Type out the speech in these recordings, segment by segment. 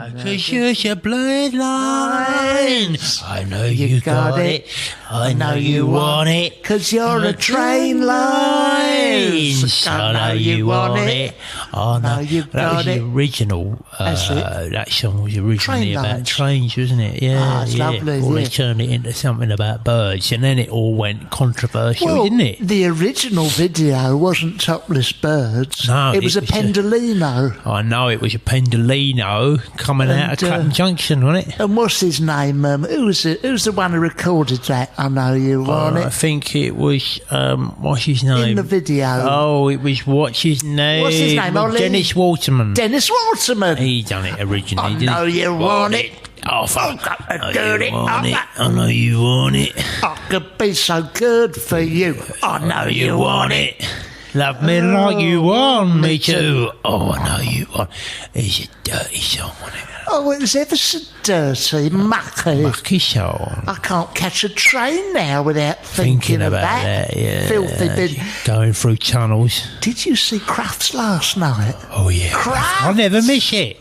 I could use your bloodlines. I know you got it. I know you want it. 'Cause you're a train lines. I know you want it. I know you got that was it. the original. That song was originally about trains, wasn't it? Yeah, it's lovely. Or they turned it into something about birds, and then it all went controversial, didn't it? The original video wasn't Topless Birds. No, it was a Pendolino. I know, it was a Pendolino coming out of Clapham Junction, wasn't it? And what's his name? Who's the one who recorded that? I know you want it. I think it was what's his name in the video? Oh, it was what's his name? Dennis Waterman. Dennis Waterman. He done it originally. I know you want it. Oh, fuck. I know you want it. I know you want it. I could be so good for you. I know you want it. Love me like you want me to. Oh, I know you want. It's a dirty song, wasn't it? Oh, it was ever so dirty, mucky. Mucky song. I can't catch a train now without thinking about that. Yeah. Filthy bin. Going through tunnels. Did you see Crafts last night? Oh, yeah. Crafts. I never miss it.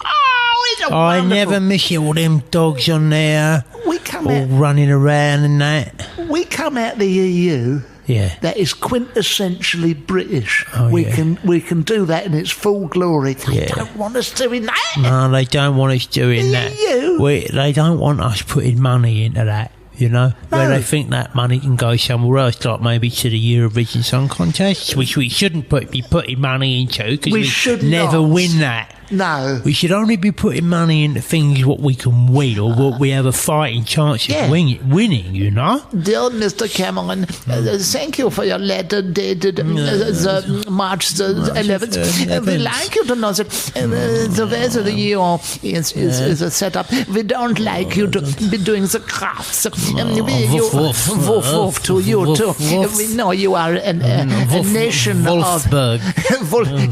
I never miss it. All them dogs on there. All running around and that. We come out the EU. Yeah. That is quintessentially British. Oh, we can do that in its full glory. They don't want us doing that. No, they don't want us doing that. They don't want us putting money into that. You know, where they think that money can go somewhere else, like maybe to the Eurovision Song Contest, which we shouldn't be putting money into because we should never win that. No. We should only be putting money into things what we can win or what we have a fighting chance of winning, you know? Dear Mr. Cameron, thank you for your letter dated March the 11th. We'd like you to know that the rest of the year is a setup. We don't like you to be doing the crafts. Woof to you too. We know you are a nation Wolfsburg.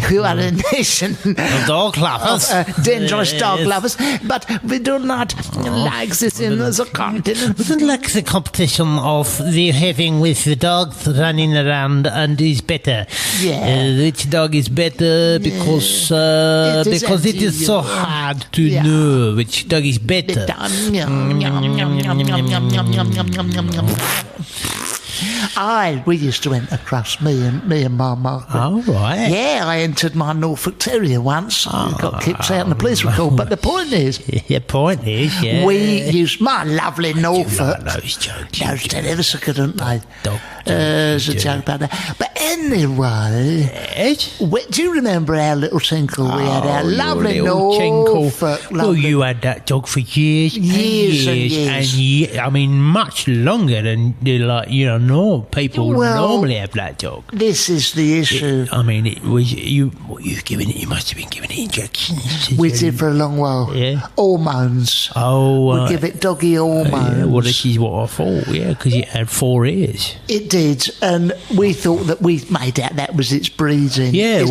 You are a nation of dog lovers. Dangerous dog lovers, but we do not like this in the continent. We don't like the competition of the having with the dogs running around and is better. Yeah. Which dog is better because it is so hard to know which dog is better. We used to enter across me and my Margaret. Oh, right. Yeah, I entered my Norfolk Terrier once. Got kicked out and the police were called. But the point is... we used my lovely Norfolk. Those jokes. Those did ever so good, aren't they? There's a joke about that. But anyway... do you remember our little Tinkle? We had our lovely Norfolk. Well, you had that dog for years and years. I mean, much longer than, people normally have that dog. This is the issue. You must have been giving it injections. We did for a long while. Yeah. Hormones. Oh. We give it doggy hormones. Well, this is what I thought, because it had 4 ears. It did, and we thought that we made out that was its breeding. Yeah, it's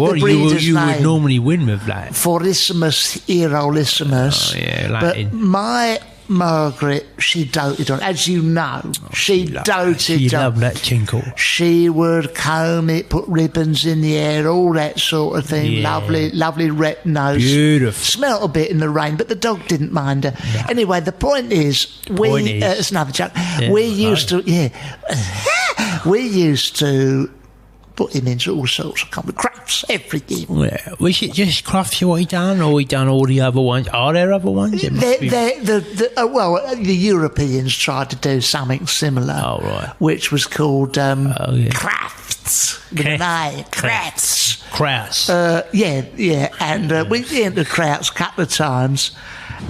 you would normally win with that. Forissimus, Erolissimus. Oh, yeah, Latin. But my Margaret, she doted on, as you know, she doted on. She loved that tinkle. She would comb it, put ribbons in the hair, all that sort of thing. Yeah. Lovely red nose. Beautiful. Smelt a bit in the rain, but the dog didn't mind her. No. Anyway, the point is, it's another joke. Yeah, we used to put him into all sorts of kind of crafts, everything. Yeah. Was it just crafts what he done, or he done all the other ones? Are there other ones? The Europeans tried to do something similar. Oh, right. Which was called crafts. With an A. Crafts. Crafts. And we entered crafts a couple of times.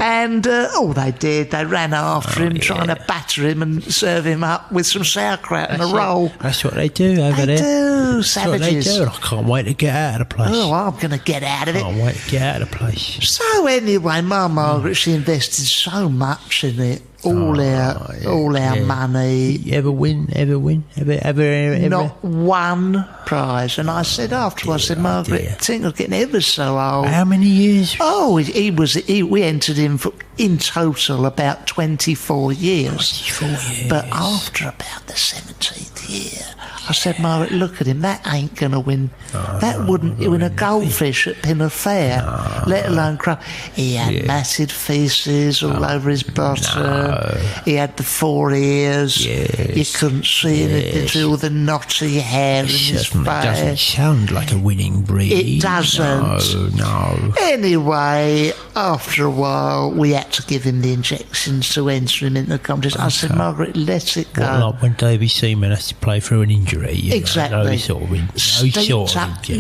And they did. They ran after him, trying to batter him and serve him up with some sauerkraut and a roll. That's what they do over there. They do, savages. That's what they do. I can't wait to get out of the place. Oh, I'm going to get out of it. I can't wait to get out of the place. So anyway, my Margaret, she invested so much in it. All our money. You ever win? Ever? Not one prize. And I said afterwards, said, Margaret, Tinkle's getting ever so old. How many years? Oh, we entered him for, in total, about 24 years. 24 years. But after about the 17th year, I said, Margaret, look at him. That ain't going to win. That wouldn't win a goldfish at Pinner Fair, let alone crab. He had matted feces all over his bottom. He had the 4 ears. You couldn't see anything through all the knotty hair in his face. It doesn't sound like a winning breed. It doesn't. No. Anyway, after a while, we had to give him the injections to enter him into the competition. I said, Margaret, let it go. What, like when Davy Seaman has to play through an injury? Exactly. Those sort of injections.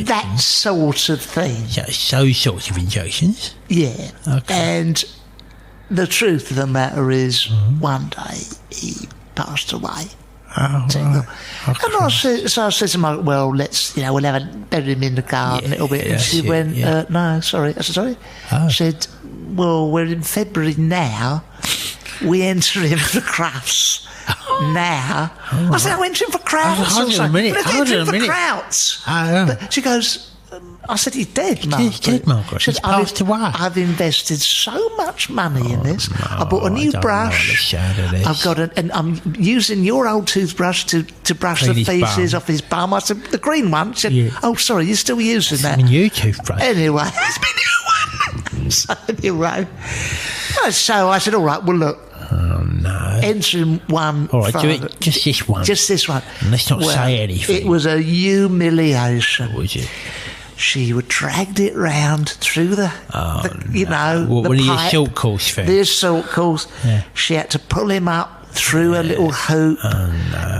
That sort of thing. Those sorts of injections? Yeah. Okay. And the truth of the matter is, one day he passed away. Oh, right. And I said to Margaret, well, let's, we'll bury him in the garden a little bit. And she went, no, sorry. I said, sorry? Oh. She said, well, we're in February now. We enter him for crafts now. Oh, I said, I went in for crowds. Hold on a minute. Crowds. But she goes, I said, he's dead, Margaret. He's dead, Margaret. He's passed away. I've invested so much money in this. I bought a new brush. I've got and I'm using your old toothbrush to brush the feces off his bum. I said, the green one. She said, oh, sorry, you're still using that. It's my new toothbrush. Anyway, it's my new one. So anyway, so I said, all right, well, look. Oh, no. Entering one. All right, do it. Just this one. Just this one. And let's not say anything. It was a humiliation. What was it? She would dragged it round through the the assault course thing. The assault course. Yeah. She had to pull him up through a little hoop.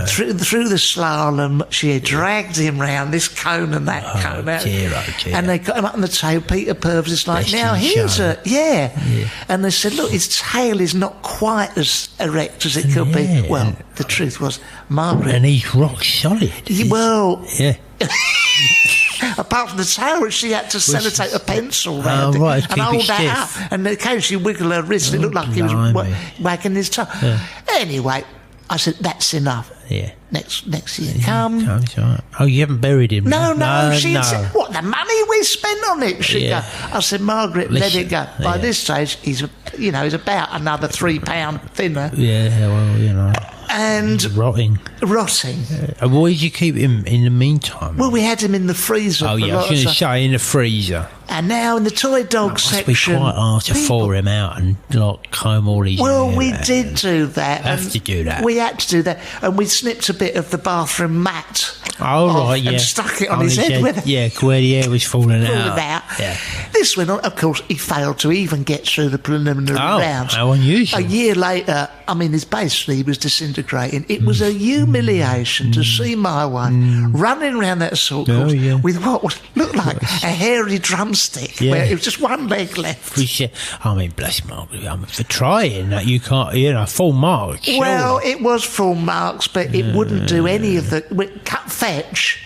Through the slalom. She had dragged him round this cone and that cone. Dear. And they got him up on the tail. Peter Purves is like, now here's and they said, look, his tail is not quite as erect as it could be. Well, the truth was, Margaret. And he's rock solid. Apart from the tail, which she had to sellotape a pencil round it and hold that up. And occasionally wiggle her wrist. It looked like he was wagging his tongue. Anyway, I said, that's enough. Yeah. Next year, come. Right. Oh, you haven't buried him? No. She said, what, the money we spent on it? She'd go. I said, Margaret, let it go. By this stage, he's about another £3 thinner. Yeah, well, And rotting. Why did you keep him in the meantime? Well, we had him in the freezer. Oh, yeah, I was going to say in the freezer. And now in the toy dog section, must be quite hard to thaw him out and comb all his. Well, we did do that. Have to do that. We had to do that, and we snipped a bit of the bathroom mat. And stuck it on his head with it. Yeah, where the hair was falling out. Yeah. This went on. Of course, he failed to even get through the preliminary rounds. How unusual! A year later, he was disintegrating. It was a humiliation to see my one running around that assault course with what looked like a hairy drumstick, where it was just one leg left. I mean, bless Mark, for trying that, you can't, full marks. Sure. Well, it was full marks, but it wouldn't do any of the cut fetch.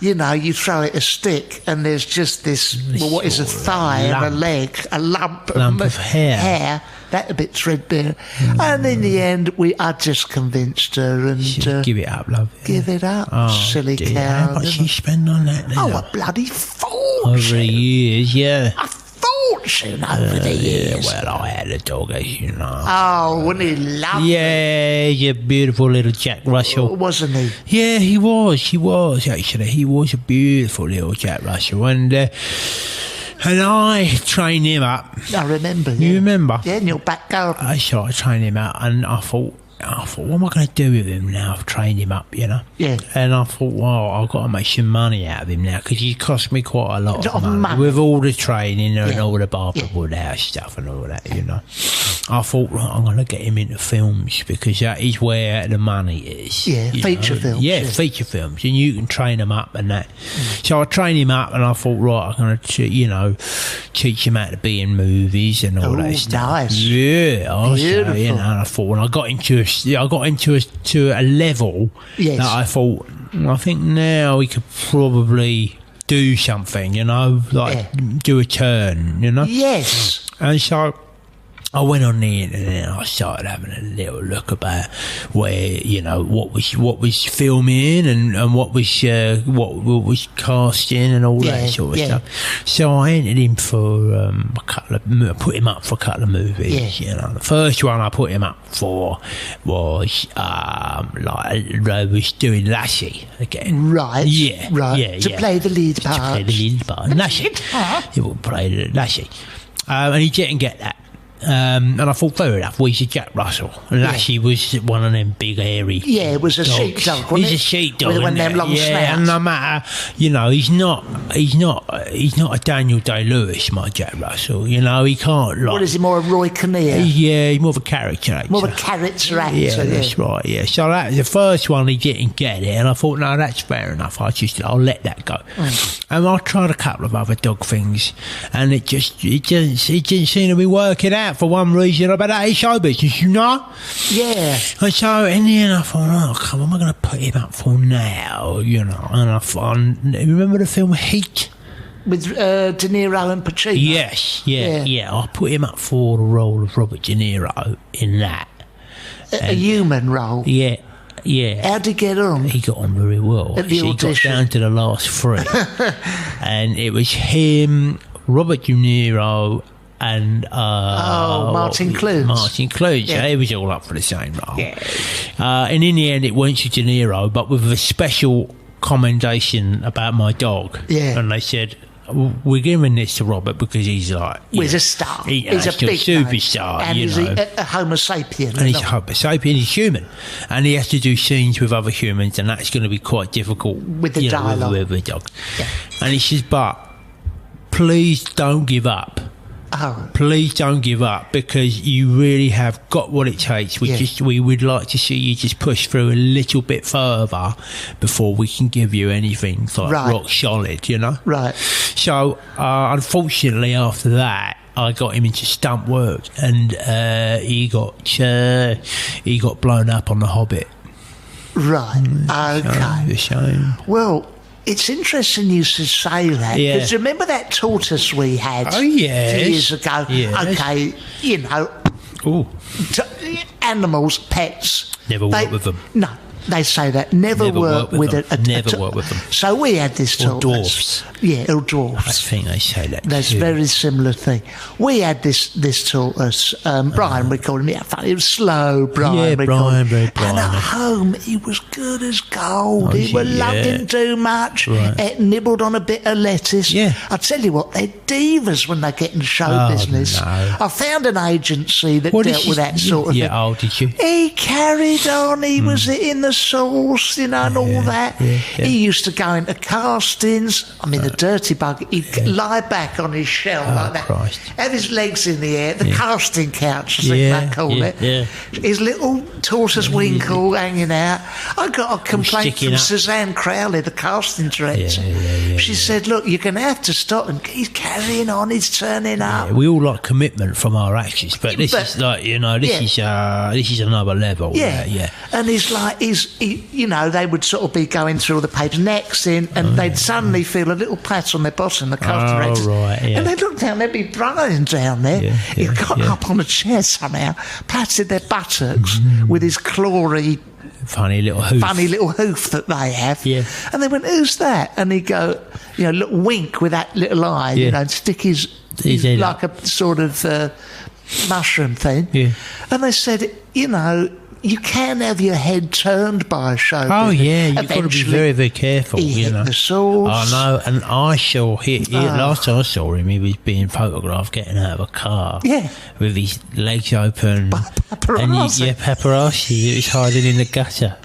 You throw it a stick, and there's just this what is a thigh and a leg, a lump of hair. That a bit threadbare. And in the end, I just convinced her and give it up, love. Give it up, silly cow. How much you spend on that? A bloody fortune over the years, A fortune over the years. Well, I had a dog, as you know. Oh, wasn't he lovely? Yeah, he's a beautiful little Jack Russell. Wasn't he? Yeah, he was actually. He was a beautiful little Jack Russell, and I trained him up. I remember. You remember? Yeah, in your back garden. I started training him up, and I thought, what am I going to do with him now? I've trained him up, Yeah. And I thought, well, I've got to make some money out of him now, because he cost me quite a lot of money. With all the training and all the Barbara Woodhouse stuff and all that, I thought, right, I'm going to get him into films, because that is where the money is. Yeah, feature films. Yeah, feature films, and you can train him up and that. So I trained him up, and I thought, right, I'm going to, teach him how to be in movies and all that stuff. Nice. Yeah, beautiful. And I thought, when I got into a level that I thought, I think now he could probably do something, do a turn, Yes. And so I went on the internet and I started having a little look about where, what was filming and what was casting and all that sort of stuff. So I entered him for put him up for a couple of movies. The first one I put him up for was was doing Lassie again. Right. Yeah. Right. Yeah. To play the lead part. To play the lead part. Lassie. He would play the Lassie. And he didn't get that. And I thought, fair enough, he's a Jack Russell. And Lassie was one of them big, hairy it was a dogs. sheepdog, wasn't He's it? a sheepdog. With one of them long snouts. And no matter, he's not a Daniel Day-Lewis, my Jack Russell. He can't, What is he, more a Roy Kinnear? Yeah, he's more of a character actor. More of a character actor. Yeah, that's right, yeah. So that was the first one, he didn't get it, and I thought, no, that's fair enough. I'll let that go. And I tried a couple of other dog things, and it didn't seem to be working out for one reason. About that show business, Yeah. And so in the end I thought, come on, am I going to put him up for now? And I thought, remember the film Heat? With De Niro and Pacino? Yes, yeah. I put him up for the role of Robert De Niro in that. A human role? Yeah. How'd he get on? He got on very well. At the audition? He got down to the last three. And it was him, Robert De Niro, and Martin Clunes. Yeah, he was all up for the same role. And in the end it went to De Niro, but with a special commendation about my dog. And they said, we're giving this to Robert because he's like... He's a star. He's a big superstar. And he's a Homo sapien. And he's a Homo sapien, he's human. And he has to do scenes with other humans, and that's going to be quite difficult. With the dialogue. With the dog. And he says, but please don't give up. Please don't give up, because you really have got what it takes. We would like to see you just push through a little bit further before we can give you anything like rock solid, Right. So unfortunately after that I got him into stunt work, and he got blown up on The Hobbit. Right. Okay. A shame. Well, it's interesting you should say that, because remember that tortoise we had a few years ago? Okay, animals, pets. Never work with them. No, they say that. Never work with them. Never work with them. So we had this tortoise. Dwarfs. Yeah, or dwarfs. I think they say that. That's a very similar thing. We had this tortoise, Brian, we called him. It was slow, Brian. Yeah, Brian, very Brian. And at home, he was good as gold. He didn't do much. Right. Nibbled on a bit of lettuce. Yeah. I tell you what, they're divas when they get in show business. No. I found an agency that dealt with that sort of thing. Yeah, did you? He carried on. He was in the sauce, and all that. He used to go into castings. I mean, the dirty bug, he'd lie back on his shell like that, have his legs in the air, the casting couch, as they call it. His little tortoise winkle hanging out. I got a complaint from Suzanne Crowley, the casting director. She said, look, you're going to have to stop him. He's carrying on, he's turning up. We all like commitment from our actors, but this is like, this is another level. And he's like, they would sort of be going through all the papers next in, and they'd suddenly feel a little pat on their bottom, the cast directors. And they looked down, there'd be Brian down there. He got up on a chair somehow, patted their buttocks with his clawy, funny little hoof that they have. And they went, who's that? And he'd go, look, wink with that little eye, and stick his like a sort of mushroom thing. And they said, you can have your head turned by a show. You've got to be very, very careful. He hit the sauce. I know, and I saw last time I saw him, he was being photographed getting out of a car. With his legs open. Paparazzi. Paparazzi. He was hiding in the gutter.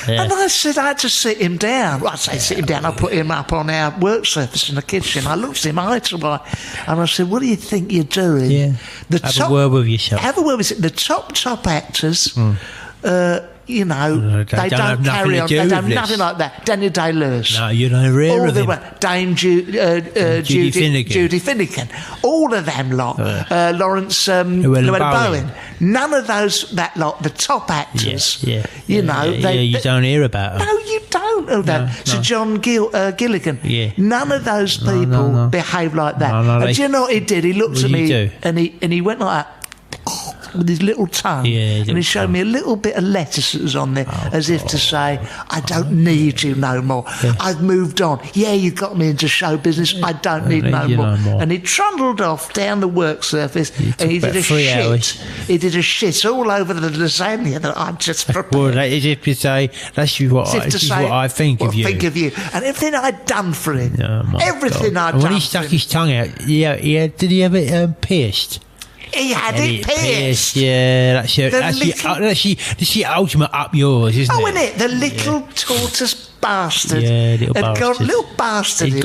And I said I had to sit him down. Well, I say sit him down. I put him up on our work surface in the kitchen. I looked at him eye to eye, and I said, "What do you think you're doing?" Have a word with yourself. Have a word with the top actors. They don't carry on. They don't have nothing like that. Daniel Day-Lewis. No, you don't hear of him. Dame Judy Finnegan. All of them lot. Lawrence Llewellyn Bowen. None of that lot. The top actors. You don't hear about them. No, you don't know that. So John Gilligan. None of those people behave like that. And do you know what he did? He looked at me and he went like that. with his little tongue, and he showed me a little bit of lettuce that was on there, as if to say, I don't need you no more. I've moved on. Yeah, you got me into show business. I don't need no more. And he trundled off down the work surface, and he did a shit. He did a shit all over the lasagna that I'd just prepared. Well, as if to say, this is what I think of you. And everything I'd done for him. Everything I'd done for him. When he stuck his tongue out, did he have it pierced? He had it pierced. Yeah, that's the ultimate up yours, isn't it? Oh, isn't it? The little tortoise bastard. Yeah, little bastard. He'd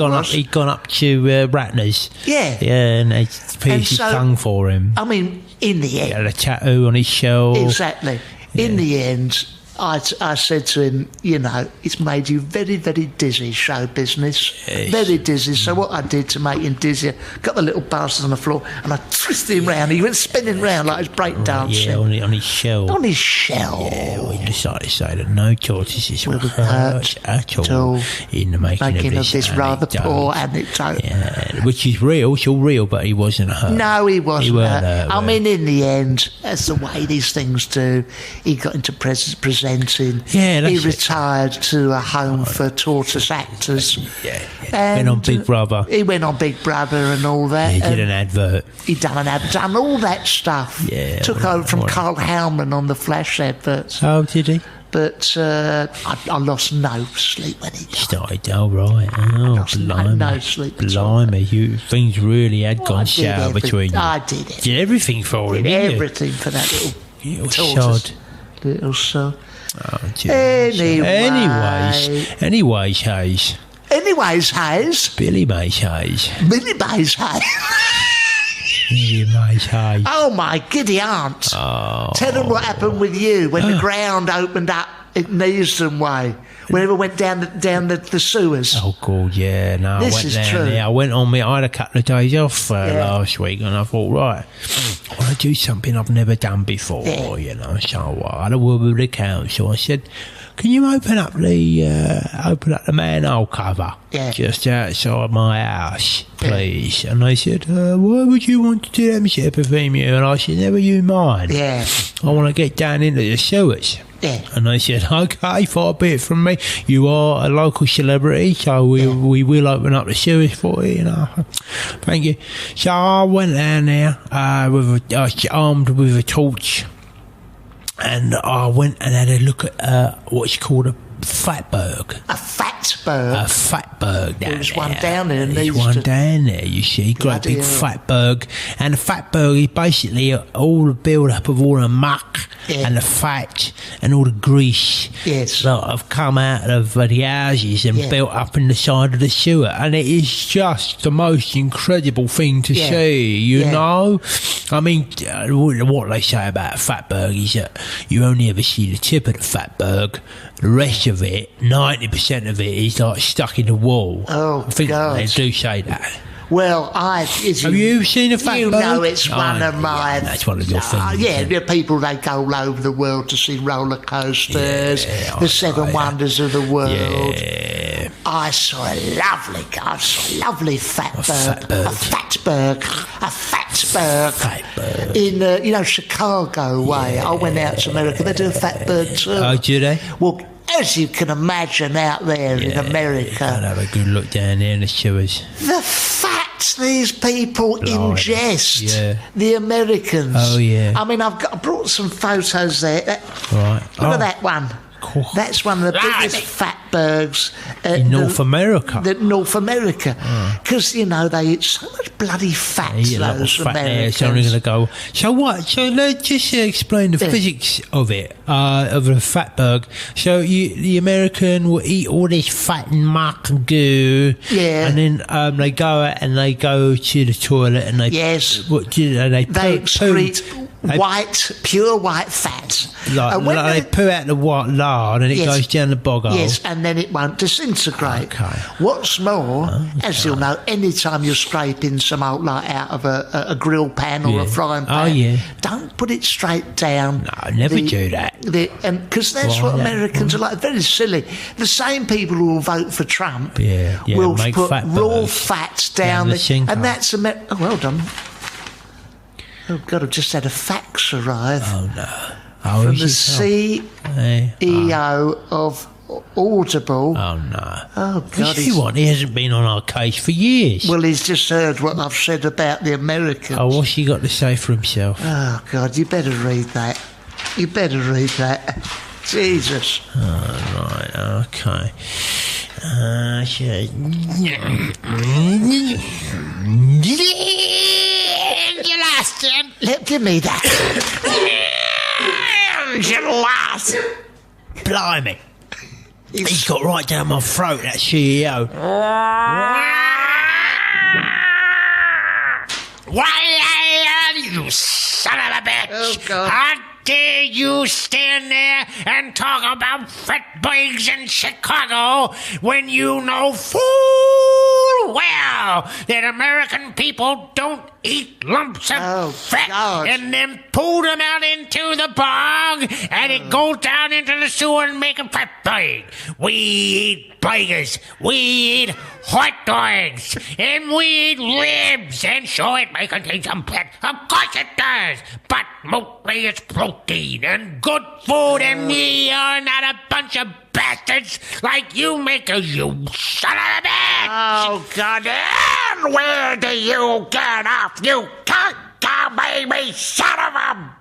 gone up to Ratner's. Yeah. Yeah, and they pierced his tongue for him. I mean, in the end. He had a tattoo on his shoulder. Exactly. Yeah. In the end, I said to him, you know, it's made you very, very dizzy, show business. Yes. Very dizzy. So what I did to make him dizzy, got the little bastard on the floor and I twisted him round. He went spinning round like he was breakdancing. Yeah, on his shell. On his shell. Yeah, we decided to say that no tortoises were hurt at all in the making of this rather poor anecdote. Yeah, which is real. It's all real, but he wasn't hurt. No, he wasn't hurt. I mean, in the end, that's the way these things do. He got into presenting. Yeah, he retired to a home for tortoise actors. Yeah. Went on Big Brother. He went on Big Brother and all that. He did an advert. He done all that stuff. Yeah. Took over from Carl Howman on the Flash adverts. Oh, did he? But I lost no sleep when he died. Oh, right. Oh, blimey. No sleep. Blimey. Things really had gone sour between you. I did it. Did everything for him, didn't you? Everything for that little sod. Little sod. Oh, anyways, Hayes. Anyways, Hayes. Billy Mays Hayes. Billy Mays Hayes. Oh, my giddy aunt. Oh. Tell them what happened with you when the ground opened up at Neasden Way. Whenever went down the sewers. Oh, God, yeah. No, this I went is down true. there. I went on I had a couple of days off last week, and I thought, right, I want to do something I've never done before, you know. So I had a word with the council. I said, can you open up the manhole cover just outside my house, please? And they said, why would you want to do that, Mr. Epithemia? And I said, never you mind. Yeah. I want to get down into the sewers. Yeah. And they said, okay, far be it from me. You are a local celebrity, so we will open up the sewers for you, you know. Thank you. So I went down there armed with a torch, and I went and had a look at what's called a fatberg. A fatberg? A fatberg. There's one down there. There's one down there, you see. Great big fatberg. And the fatberg is basically all the build-up of all the muck and the fat and all the grease that have come out of the houses and built up in the side of the sewer. And it is just the most incredible thing to see, you know? I mean, what they say about a fatberg is that you only ever see the tip of the fatberg. The rest of it, 90% of it, is like stuck in the wall. Oh, I think they do say that. Well, have you seen a fatberg? You know, it's one of my... Yeah, that's one of your things. Yeah, people, they go all over the world to see roller coasters, the Seven Wonders of the world. Yeah. I saw a lovely fatberg. A fatberg. In, Chicago way. I went out to America. They do a fatberg too. Oh, do they? Well, as you can imagine out there in America. I'd have a good look down there in the sewers. The fat these people ingest, the Americans. Oh, yeah. I mean, I brought some photos there. Look at that one. Cool. That's one of the biggest fatbergs in North America. North America, because they eat so much bloody fat. Those Americans. It's only going to go. So what? So let's just explain the physics of it, of the fatberg. So the American will eat all this fat and muck and goo, and then they go out and they go to the toilet and they they excrete pure white fat. They poo out the white lard and it goes down the bog hole. Yes, and then it won't disintegrate. Okay. What's more, as you'll know, any time you're scraping some old out of a grill pan or a frying pan, don't put it straight down. No, never do that. Because that's what Americans are like. Very silly. The same people who will vote for Trump will put raw fat down the sink. And that's well done. Oh, God, I've just had a fax arrive. Oh, no. From the CEO of Audible. Oh, no. Oh, God. He hasn't been on our case for years. Well, he's just heard what I've said about the Americans. Oh, what's he got to say for himself? Oh, God, you better read that. Jesus. Oh, right, okay. Angelos, give me that. Angelos. Blimey. He's got right down my throat, that CEO. Why, you son of a bitch! Oh, God. How dare you stand there and talk about fatbergs in Chicago when you know full well that American people don't eat lumps of fat and then pull them out into the bog and it goes down into the sewer and make a fatberg. We eat burgers, we eat hot dogs, and we eat ribs, and sure, it may contain some fat. Of course it does, but mostly it's protein and good food, and we are not a bunch of bastards like you makers, you son of a bitch! Oh, God, and where do you get off, you cock-a-baby son of a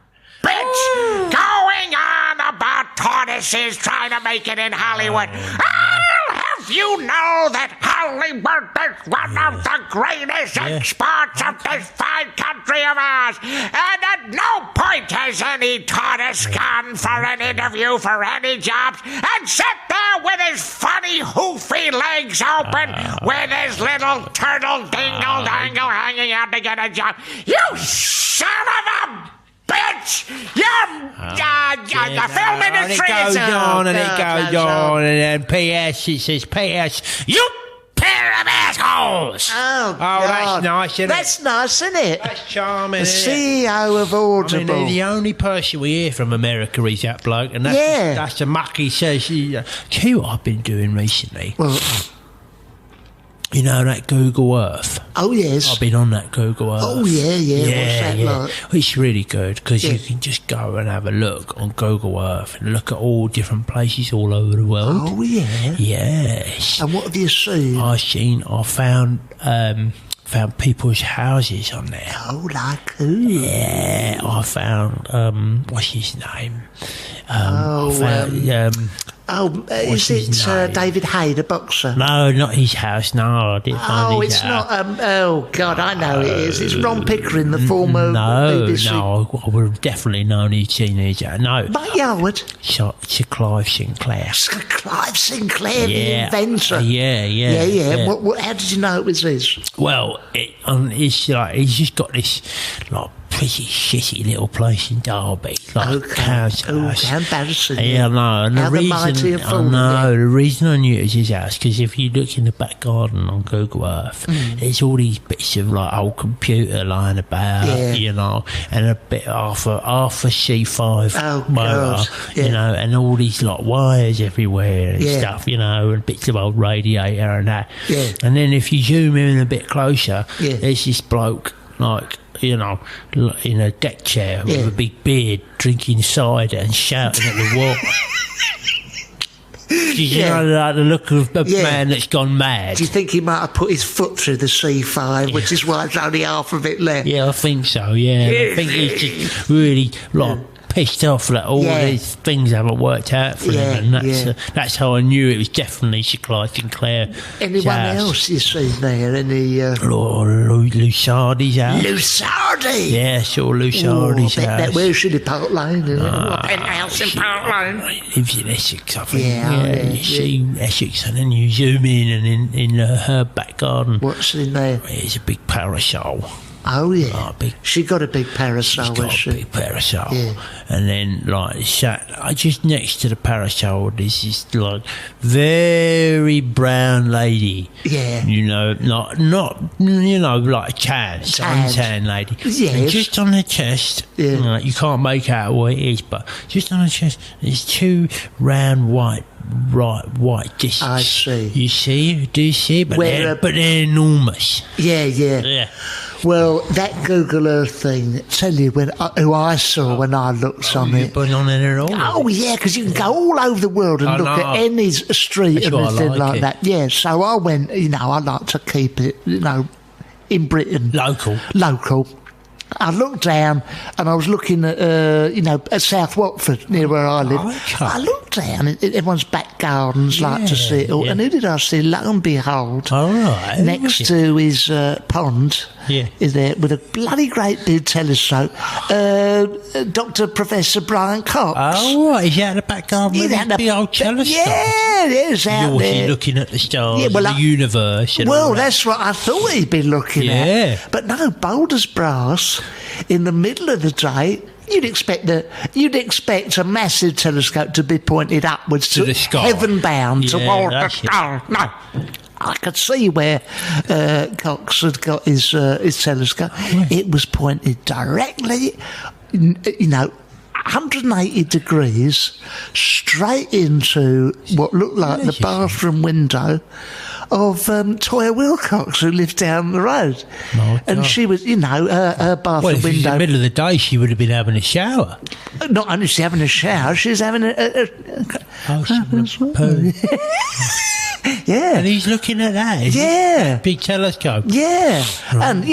bitch? Going on about tortoises trying to make it in Hollywood. I'll have you know that Hollywood is one of the greatest exports of this fine country of ours. And at no point has any tortoise gone for an interview for any jobs and sat there with his funny hoofy legs open with his little turtle dingle-dangle hanging out to get a job. You son of a bitch! The film industry is... And it goes on, and then P.S. It says, P.S. You pair of assholes! Oh, God. That's nice, isn't it? That's nice, isn't it? That's charming, The isn't it? CEO of Audible. I mean, the only person we hear from America is that bloke, and that's the muck he says. Tell you what I've been doing recently? Well, you know that Google Earth? Oh, yes. I've been on that Google Earth. Oh, yeah. What's that like? It's really good because you can just go and have a look on Google Earth and look at all different places all over the world. Oh, yeah? Yes. And what have you seen? I found people's houses on there. Oh, like who? Yeah, I found, what's his name? Is it David Hay, the boxer? No, not his house. No, I didn't find his house. Not. Oh God, I know it is. It's Ron Pickering, the former BBC. No, I would have definitely known he'd seen his house. No, Mike Yarwood. Sir Clive Sinclair. Sir Clive Sinclair, the inventor. Yeah. How did you know it was his? Well, it's like he's just got this like pretty shitty little place in Derby, like Cow's house. How embarrassing. Yeah, I know. And the reason I knew it was his house, because if you look in the back garden on Google Earth, there's all these bits of like old computer lying about, you know, and a bit half a C5 motor, you know, and all these like wires everywhere and stuff, you know, and bits of old radiator and that. Yeah. And then if you zoom in a bit closer, there's this bloke like, you know, in a deck chair with a big beard, drinking cider and shouting at the wall. You know, like the look of a man that's gone mad. Do you think he might have put his foot through the C5, which is why it's only half of it left? Yeah, I think so, I think he's just really, like, pissed off that all these things haven't worked out for him, and that's how I knew it was definitely Sir Clive Sinclair. Anyone else you seen there? Any Lusardi's house? Lusardi? Yeah, saw Lusardi's house. Where's Shilly Park Lane? Penthouse in Park Lane. He lives in Essex, I think. You see Essex, and then you zoom in, and in her back garden, what's in there? There's a big parasol. Oh, yeah. She got a big parasol, big parasol. Yeah. And then, like, just next to the parasol, there's this, like, very brown lady. Yeah. You know, not you know, like a suntan lady. Yes. And just on her chest, you can't make out what it is, but just on her chest, there's two round white discs. I see. You see? Do you see? But they're enormous. Yeah. Well, that Google Earth thing, tell you who I saw when I looked on it. Been on it at all? Oh, yeah, because you can go all over the world and look at any street and anything like that. Yeah, so I went, I like to keep it, in Britain. Local. I looked down and I was looking at, at South Watford, near where I live. Okay. I looked down, everyone's back gardens like to see it all. Yeah. And who did I see? Lo and behold, next to his pond, is there with a bloody great big telescope, Dr. Professor Brian Cox. Oh, right, he's out in the back garden with a big old telescope. Yeah, he's out there. You're looking at the stars, the universe. Well, that's what I thought he'd be looking at. But no, bold as brass, in the middle of the day, you'd expect a massive telescope to be pointed upwards to the sky, heaven bound toward the star. No, I could see where Cox had got his telescope. It was pointed directly, 180 degrees straight into what looked like the bathroom window of Toya Wilcox, who lived down the road. And she was, her bathroom window. In the middle of the day, she would have been having a shower. Not only she having a shower, she was having a poo. Yeah. And he's looking at that. Big telescope. Yeah. Right. And,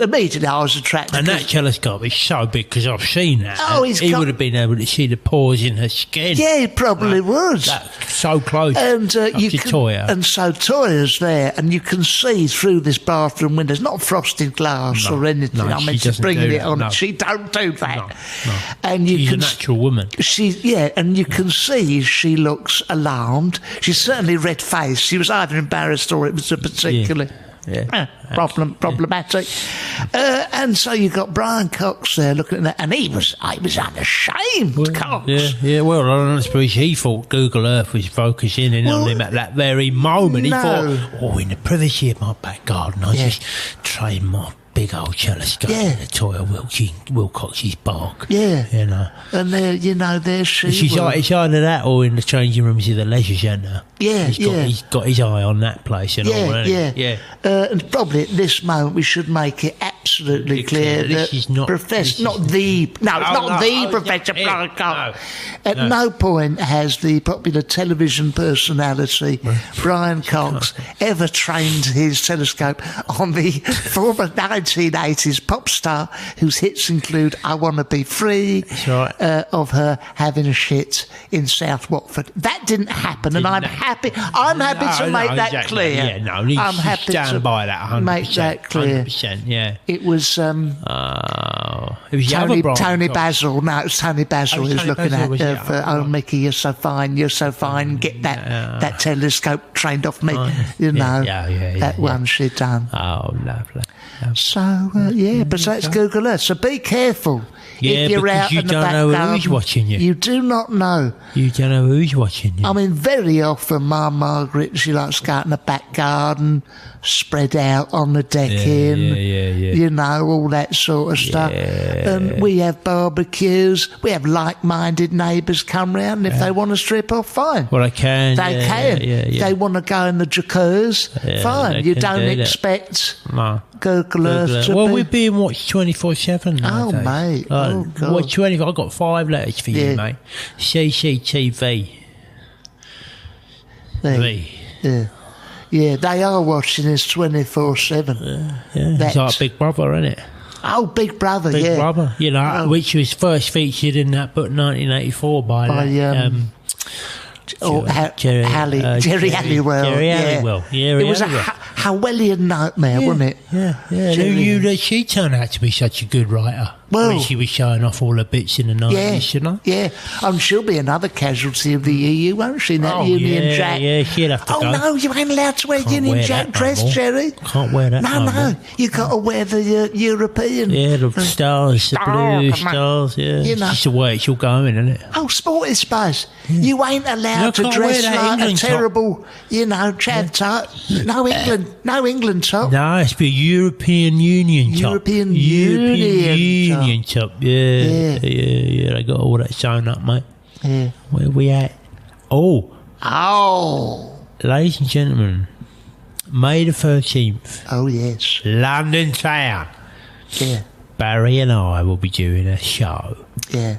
immediately I was attracted. And that telescope is so big because I've seen that. Oh, he would have been able to see the pores in her skin. Yeah, he probably would. That's so close. And Toya. And so Toya's there, and you can see through this bathroom window. It's not frosted glass or anything. No, she's bringing it on. No. She don't do that. No. And she's a natural woman. And you can see she looks alarmed. She's certainly red-faced. She was either embarrassed or it was a particularly problematic. And so you got Brian Cox there looking at that, and he was unashamed. Cox. Yeah. Well, I don't suppose he thought Google Earth was focusing in on him at that very moment. He thought, in the privacy of my back garden, I just train my big old telescope in the Toya Wilcox's bark. Yeah. And there she was. It's either that or in the changing rooms of the leisure centre. He's got his eye on that place and all, and probably at this moment we should make it absolutely clear that this is not Professor Brian Cox. At no point has the popular television personality Brian Cox ever trained his telescope on the former 1980s pop star whose hits include I Wanna Be Free, of her having a shit in South Watford. That didn't happen, and I'm happy to make that clear. I'm happy to stand by that 100%. Make that clear. 100%, yeah. It was Tony Basil. No, it was Tony Basil who's looking at oh, Mickey, you're so fine, get that telescope trained off me. That one she done. Oh, lovely. So, but that's Google Earth. So be careful. Yeah, if you're out you in the don't back know garden, who's watching you. You do not know. You don't know who's watching you. I mean, very often, my Margaret, she likes to go out in the back garden, spread out on the decking, all that sort of stuff. And we have barbecues. We have like-minded neighbours come round, and if they want to strip off, fine. Well, they can. They can. If they want to go in the jacuzzi, fine. You don't expect Google Earth to be... we're being watched 24/7 nowadays. Oh, mate. Oh, God. Watch 24. I've got 5 letters for you, mate. CCTV. Yeah, they are watching us 24/7. It's like Big Brother, isn't it? Oh, Big Brother, Big Brother, which was first featured in that book 1984 by Jerry Halliwell. Jerry Halliwell. It was a Howellian nightmare, wasn't it? Yeah. Who knew that she turned out to be such a good writer? When she was showing off all her bits in the 90s, Yeah, she'll be another casualty of the EU, won't she? That Union Jack. Yeah, she'll have to go. Oh, no, you ain't allowed to wear Union Jack dress, Jerry. Can't wear that. No, you got to wear the European. Yeah, the stars, the blue stars, It's just the way it's all going, isn't it? Oh, sporty space. You ain't allowed to dress like a terrible, Chad top. No England top. No, it's be a European Union top. European Union top. Yeah. They got all that sewn up, mate. Yeah. Where we at? Oh. Oh. Ladies and gentlemen, May the 13th. Oh, yes. London town. Yeah. Barry and I will be doing a show. Yeah.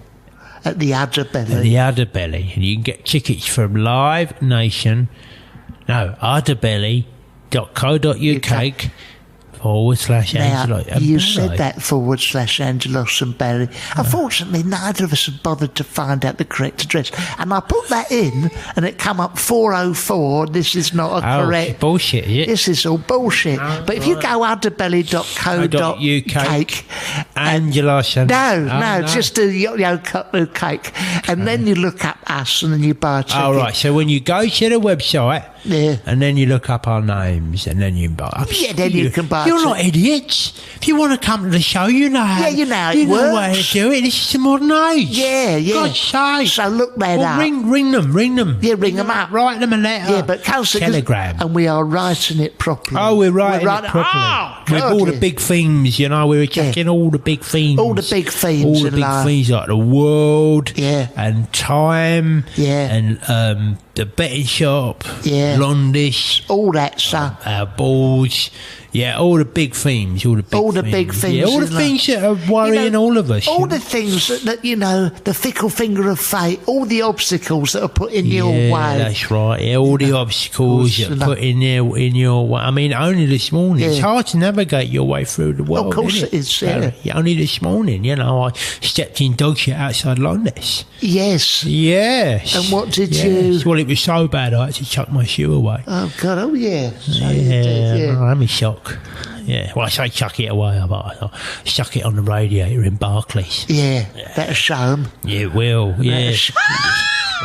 At the Udderbelly. At the Udderbelly. And you can get tickets from udderbelly.co.uk /Angelos. Now, you said that /Angelos and Barry. Unfortunately, neither of us have bothered to find out the correct address. And I put that in, and it come up 404. This is not a correct. Bullshit, is it? This is all bullshit. But if you go udderbelly.co.uk. Angelos and... No, just a yo-yo cake. And then you look up us, and then you buy a ticket. Oh, right. So when you go to the website, and then you look up our names, and then you buy... then you can buy... You're not idiots. If you want to come to the show, you know how... Yeah, you know how it works. You know how to do it. This is the modern age. Yeah. God's sake. So look that up. Ring them. Yeah, ring them up. Write them a letter. Yeah, but Telegram. And we are writing it properly. Oh, we're writing it properly. With all the big themes, you know. We're checking all the big themes. All the big themes all the big themes like the world. Yeah. And time. Yeah. And the betting shop. Yeah. Londish. All that stuff. Our balls. Yeah, all the big themes. All the big things. Yeah, all the things that are worrying all of us. All the things that, you know, the fickle finger of fate, all the obstacles that are put in your way. That's right. Yeah, all the obstacles that are put in your way. I mean, only this morning. It's hard to navigate your way through the world. Of course it is, yeah. Only this morning, you know, I stepped in dog shit outside Londis. Yes. Yes. And what did you... Well, it was so bad I had to chuck my shoe away. Oh, God, oh, yeah. So I'm in shock. Yeah, well, I say chuck it away, but I stuck it on the radiator in Barclays. Yeah, better show them. Yeah, it will, yeah.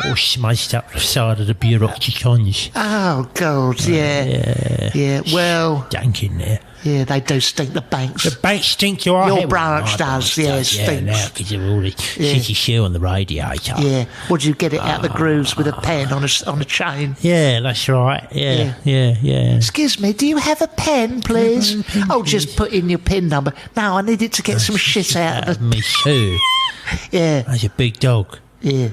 All smudged up the side of the bureaucratons. Oh, God, yeah, well... Dank in there. Yeah, they do stink, the banks. The banks stink, you are. Your branch does, stinks. Yeah, now, because of all the shitty shoe on the radiator. Yeah, would you get it out the grooves with a pen on a chain? Yeah, that's right, yeah. Excuse me, do you have a pen, please? Just put in your PIN number. No, I needed to get some shit out of me too. Yeah. That's a big dog. Yeah.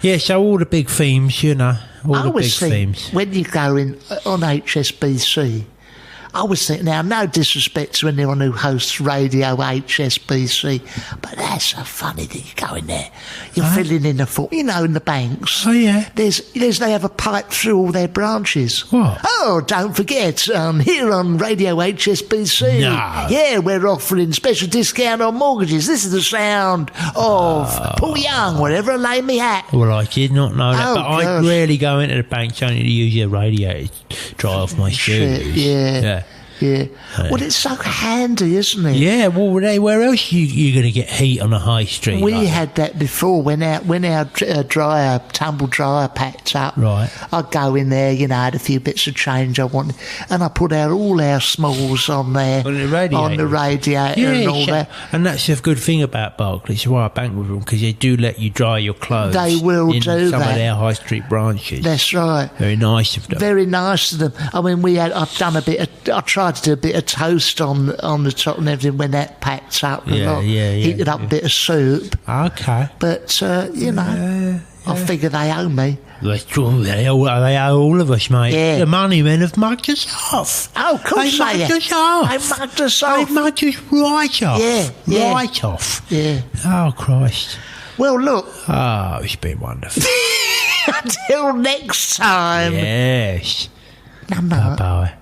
Yeah, so all the big themes, you know. All the big themes. When you go in on HSBC... I was thinking, now, no disrespect to anyone who hosts radio HSBC, but that's so funny that you go in there, you're filling in a form, you know, in the banks. Oh, yeah. They have a pipe through all their branches. What? Oh, don't forget, here on radio HSBC. No. Yeah, we're offering special discount on mortgages. This is the sound of Paul Young, wherever I lay me hat. Well, I did not know that, but gosh. I rarely go into the bank only to use your radiator to dry off my shoes. Yeah. Well, it's so handy, isn't it? Yeah, well, where else you going to get heat on a high street? We had that before when our tumble dryer packed up. Right. I'd go in there, you know, I had a few bits of change I wanted, and I put out all our smalls on there. On the radiator. And all that. And that's the good thing about Barclays, why I bank with them, because they do let you dry your clothes. They will in do some that. of their high street branches. That's right. Very nice of them. Very nice of them. I mean, I tried to do a bit of toast on the top and everything when that packed up. Heated up a bit of soup. Okay. But, you know, I figure they owe me. That's true. They owe all of us, mate. Yeah. The money men have mugged us off. Oh, of course they mugged us off. They mugged us off. They mugged us right off. Yeah. Right off. Yeah. Oh, Christ. Well, look. Oh, it's been wonderful. Until next time. Yes. No. Bye-bye.